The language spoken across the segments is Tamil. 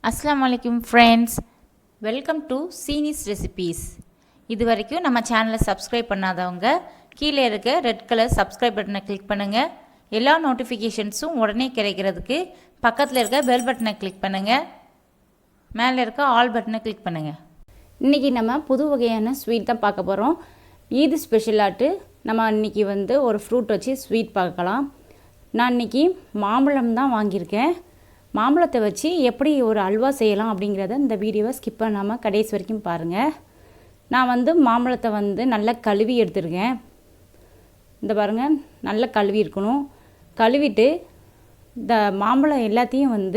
அஸ்ஸலாமு அலைக்கும் ஃப்ரெண்ட்ஸ், வெல்கம் டு சீனிஸ் ரெசிபீஸ். இது வரைக்கும் நம்ம சேனலை சப்ஸ்கிரைப் பண்ணாதவங்க கீழே இருக்க ரெட் கலர் சப்ஸ்கிரைப் பட்டனை கிளிக் பண்ணுங்கள். எல்லா நோட்டிஃபிகேஷன்ஸும் உடனே கிடைக்கிறதுக்கு பக்கத்தில் இருக்க பெல் பட்டனை கிளிக் பண்ணுங்கள். மேலே இருக்க ஆல் பட்டனை கிளிக் பண்ணுங்கள். இன்றைக்கி நம்ம புது வகையான ஸ்வீட் தான் பார்க்க போகிறோம். ஈது ஸ்பெஷலாட்டு நம்ம இன்றைக்கி ஒரு ஃப்ரூட் வச்சு ஸ்வீட் பார்க்கலாம். நான் இன்றைக்கி மாம்பழம் தான் வாங்கியிருக்கேன். மாம்பழத்தை வச்சு எப்படி ஒரு அல்வா செய்யலாம் அப்படிங்கிறத இந்த வீடியோவை ஸ்கிப் பண்ணாமல் கடைசி வரைக்கும் பாருங்கள். நான் மாம்பழத்தை நல்லா கழுவி எடுத்துருக்கேன். இந்த பாருங்கள், நல்லா கழுவி இருக்கணும். கழுவிட்டு இந்த மாம்பழம் எல்லாத்தையும்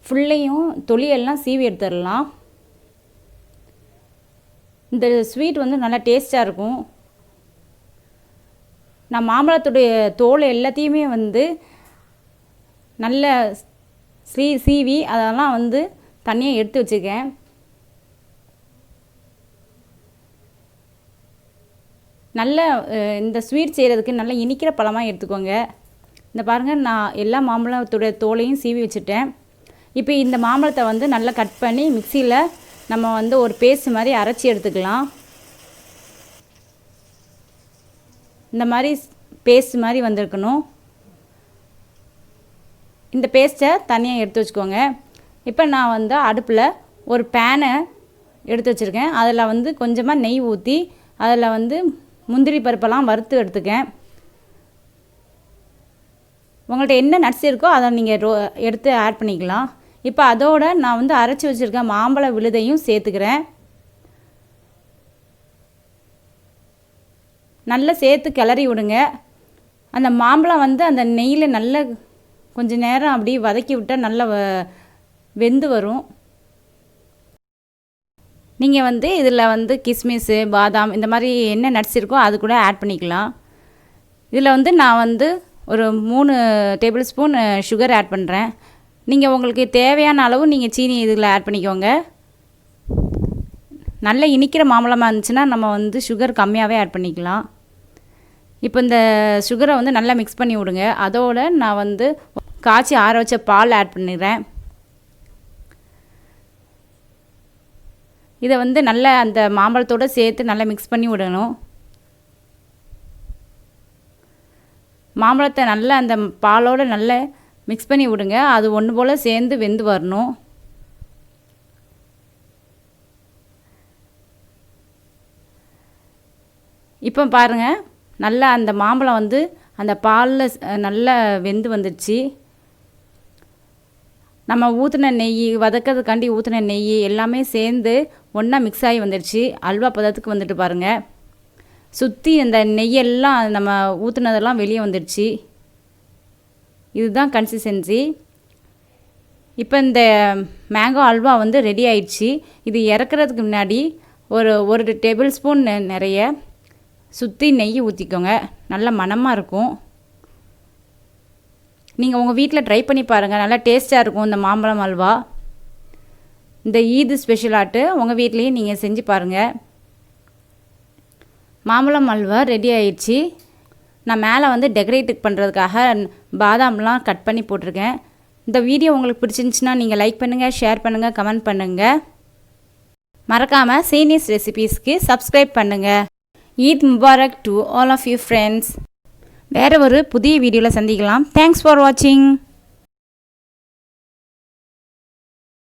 ஃபுல்லையும் தொலியெல்லாம் சீவி எடுத்துடலாம். இந்த ஸ்வீட் நல்லா டேஸ்ட்டாக இருக்கும். நான் மாம்பழத்துடைய தோல் எல்லாத்தையுமே நல்ல சீவி அதெல்லாம் தனியாக எடுத்து வச்சுருக்கேன். நல்ல இந்த ஸ்வீட் செய்கிறதுக்கு நல்லா இனிக்கிற பழமாக எடுத்துக்கோங்க. இந்த பாருங்கள், நான் எல்லா மாம்பழத்துடைய தோலையும் சீவி வச்சுட்டேன். இப்போ இந்த மாம்பழத்தை நல்லா கட் பண்ணி மிக்சியில் நம்ம ஒரு பேஸ்ட் மாதிரி அரைச்சி எடுத்துக்கலாம். இந்த மாதிரி பேஸ்ட் மாதிரி வந்திருக்கணும். இந்த பேஸ்ட்டை தனியாக எடுத்து வச்சுக்கோங்க. இப்போ நான் அடுப்பில் ஒரு பேனை எடுத்து வச்சுருக்கேன். அதில் கொஞ்சமாக நெய் ஊற்றி அதில் முந்திரி பருப்பெல்லாம் வறுத்து எடுத்துக்கேன். உங்கள்கிட்ட என்ன நட்ஸ் இருக்கோ அதை நீங்கள் எடுத்து ஆட் பண்ணிக்கலாம். இப்போ அதோடு நான் அரைச்சி வச்சுருக்கேன் மாம்பழ விழுதையும் சேர்த்துக்கிறேன். நல்லா சேர்த்து கிளறி விடுங்க. அந்த மாம்பழம் அந்த நெய்யில் நல்லா கொஞ்சம் நேரம் அப்படியே வதக்கி விட்டால் நல்லா வெந்து வரும். நீங்கள் இதில் கிஸ்மிஸு, பாதாம் இந்த மாதிரி என்ன நட்ஸ் இருக்கோ அது கூட ஆட் பண்ணிக்கலாம். இதில் நான் ஒரு 3 டேபிள் ஸ்பூன் சுகர் ஆட் பண்ணுறேன். நீங்கள் உங்களுக்கு தேவையான அளவு நீங்கள் சீனி இதில் ஆட் பண்ணிக்கோங்க. நல்ல இனிக்கிற மாம்பழமாக இருந்துச்சுன்னா நம்ம சுகர் கம்மியாகவே ஆட் பண்ணிக்கலாம். இப்போ இந்த சுகரை நல்லா மிக்ஸ் பண்ணி விடுங்க. அதோடு நான் காய்ச்சி ஆற வச்ச பால் ஆட் பண்ணிடுறேன். இதை நல்லா அந்த மாம்பழத்தோடு சேர்த்து நல்லா மிக்ஸ் பண்ணி விடணும். மாம்பழத்தை நல்லா அந்த பாலோடு நல்லா மிக்ஸ் பண்ணி விடுங்க. அது ஒன்று போல் சேர்ந்து வெந்து வரணும். இப்போ பாருங்கள், நல்லா அந்த மாம்பழம் அந்த பாலில் நல்லா வெந்து வந்துடுச்சு. நம்ம ஊற்றின நெய், வதக்கிறதுக்காண்டி ஊற்றின நெய் எல்லாமே சேர்ந்து ஒன்றா மிக்ஸ் ஆகி வந்துடுச்சு. அல்வா பதத்துக்கு வந்துட்டு பாருங்கள். சுற்றி அந்த நெய்யெல்லாம் நம்ம ஊற்றினதெல்லாம் வெளியே வந்துடுச்சு. இதுதான் கன்சிஸ்டன்சி. இப்போ இந்த மேங்கோ அல்வா ரெடி ஆயிடுச்சு. இது இறக்குறதுக்கு முன்னாடி ஒரு டேபிள் ஸ்பூன் நிறைய சுற்றி நெய் ஊற்றிக்கோங்க. நல்ல மணமாக இருக்கும். நீங்கள் உங்கள் வீட்டில் ட்ரை பண்ணி பாருங்கள். நல்லா டேஸ்ட்டாக இருக்கும் இந்த மாம்பழம் அல்வா. இந்த ஈது ஸ்பெஷலாட்டு உங்கள் வீட்லேயும் நீங்கள் செஞ்சு பாருங்கள். மாம்பழம் அல்வா ரெடி ஆயிடுச்சு. நான் மேலே டெக்கரேட்டுக்கு பண்ணுறதுக்காக பாதாம்லாம் கட் பண்ணி போட்டிருக்கேன். இந்த வீடியோ உங்களுக்கு பிடிச்சிருந்துச்சின்னா நீங்கள் லைக் பண்ணுங்கள், ஷேர் பண்ணுங்கள், கமெண்ட் பண்ணுங்கள். மறக்காமல் சீனிஸ் ரெசிபீஸ்க்கு சப்ஸ்கிரைப் பண்ணுங்கள். Eid Mubarak to all of you friends. வேறு ஒரு புதிய வீடியோவில் சந்திக்கலாம். தேங்க்ஸ் ஃபார் வாட்சிங்.